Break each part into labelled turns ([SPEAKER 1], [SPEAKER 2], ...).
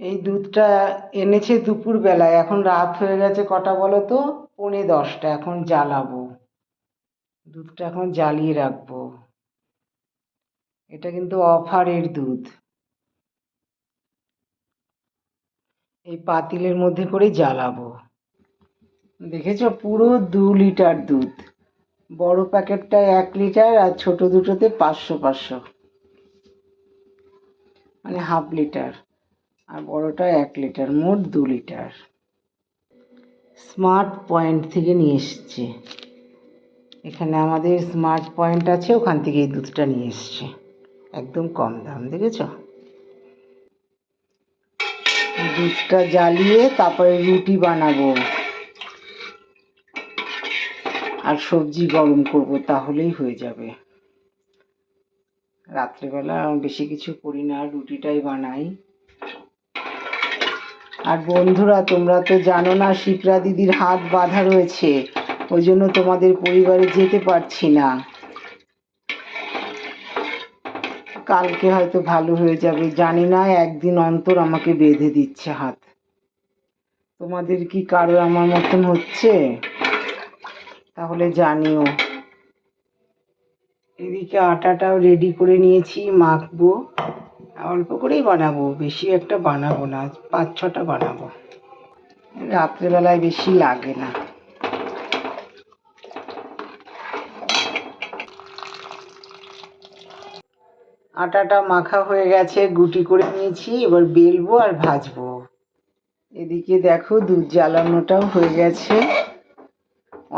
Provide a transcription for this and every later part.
[SPEAKER 1] এই দুধটা এনেছে দুপুর বেলায়, এখন রাত হয়ে গেছে কটা বলো তো? 9:45। এখন জ্বালাবো দুধটা, এখন জ্বালিয়ে রাখবো। এটা কিন্তু অফারের দুধ। এই পাতিলের মধ্যে করে জ্বালাবো। দেখেছো, পুরো 2 লিটার দুধ। বড় প্যাকেটটা 1 লিটার, আর ছোট দুটোতে 500 মানে হাফ লিটার, আর বড়টা 1 লিটার, মোট 2 লিটার। স্মার্ট পয়েন্ট থেকে নিয়ে এসছে। এখানে আমাদের স্মার্ট পয়েন্ট আছে, ওখান থেকে এই দুধটা নিয়ে এসছে, একদম কম দাম। দেখেছো, দুধটা জ্বালিয়ে তারপরে রুটি বানাবো আর সবজি গরম করব, তাহলেই হয়ে যাবে। রাত্রেবেলা বেশি কিছু করি না, রুটিটাই বানাই। আর বন্ধুরা, তোমরা তো জানো না, শিপ্রা দিদির হাত বাঁধা রয়েছে, ওই জন্য তোমাদের পরিবারে যেতে পারছি না। কালকে হয়তো ভালো হয়ে যাবে, জানি না, একদিন অন্তর আমাকে বেঁধে দিচ্ছে হাত। তোমাদের কি কারো আমার মতন হচ্ছে? তাহলে জানিও। এদিকে আটাটাও রেডি করে নিয়েছি, মাখবো। অল্প করেই বানাবো, বেশি একটা বানাবো না, 5-6টা বানাবো। রাত্রেবেলায় বেশি লাগে না। আটাটা মাখা হয়ে গেছে, গুটি করে নিয়েছি, এবার বেলবো আর ভাজবো। এদিকে দেখো, দুধ জ্বালানোটাও হয়ে গেছে।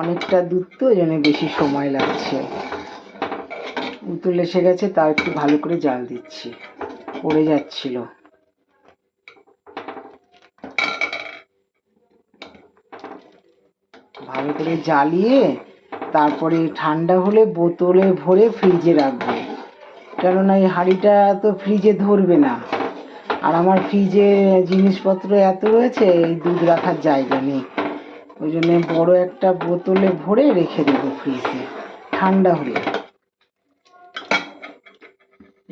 [SPEAKER 1] অনেকটা দুধ তো, ওই জন্য বেশি সময় লাগছে। উতল এসে গেছে, তা একটু ভালো করে জাল দিচ্ছি, পড়ে যাচ্ছিল। ভালো করে জ্বালিয়ে তারপরে ঠান্ডা হলে বোতলে ভরে ফ্রিজে রাখবো, কেননা এই হাঁড়িটা তো ফ্রিজে ধরবে না। আর আমার ফ্রিজে জিনিসপত্র এত রয়েছে, এই দুধ রাখার জায়গা নেই। ওই জন্য বড় একটা বোতলে ভরে রেখে দেবো ফ্রিজে, ঠান্ডা হলে।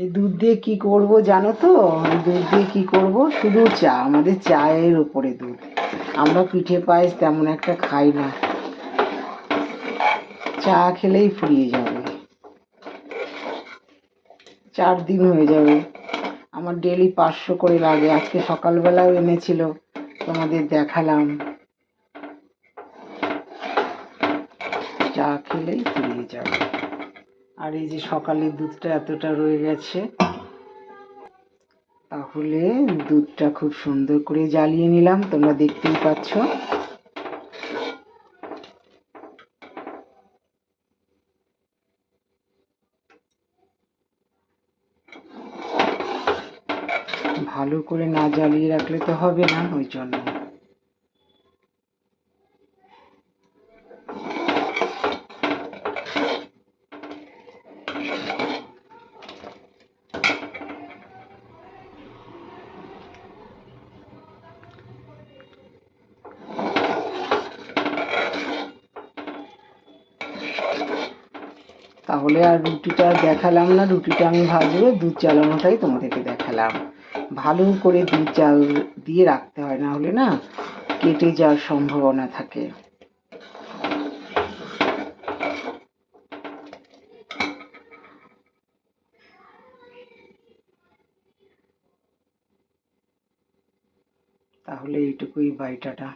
[SPEAKER 1] এই দুধ দিয়ে কি করব জানো তো? এই দুধ দিয়ে কি করব, শুধু চা, আমাদের চায়ের উপরে দুধ। আমরা পিঠে পায়েস তেমন একটা খাই না, চা খেলেই ফুরিয়ে যাবে। 4 দিন হয়ে যাবে। আমার ডেলি 500 করে লাগে। আজকে সকালবেলাও এনেছিল, তোমাদের দেখালাম। চা খেলেই ফুরিয়ে যাবে। আর এই যে সকালের দুধটা এতটা রয়ে গেছে, তাহলে দুধটা খুব সুন্দর করে জ্বালিয়ে নিলাম, তোমরা দেখতেই পাচ্ছ। ভালো করে না জ্বালিয়ে রাখলে তো হবে না, ওই জন্য। তাহলে আর রুটিটা দেখালাম না, রুটিটা আমি ভাজবো, দুধ জ্বালানোটাই তোমাদেরকে দেখালাম। ভালো করে দুধ জাল দিয়ে রাখতে হয়, না হলে না কেটে যাওয়ার সম্ভাবনা থাকে। তাহলে এইটুকুই, বাইটাটা।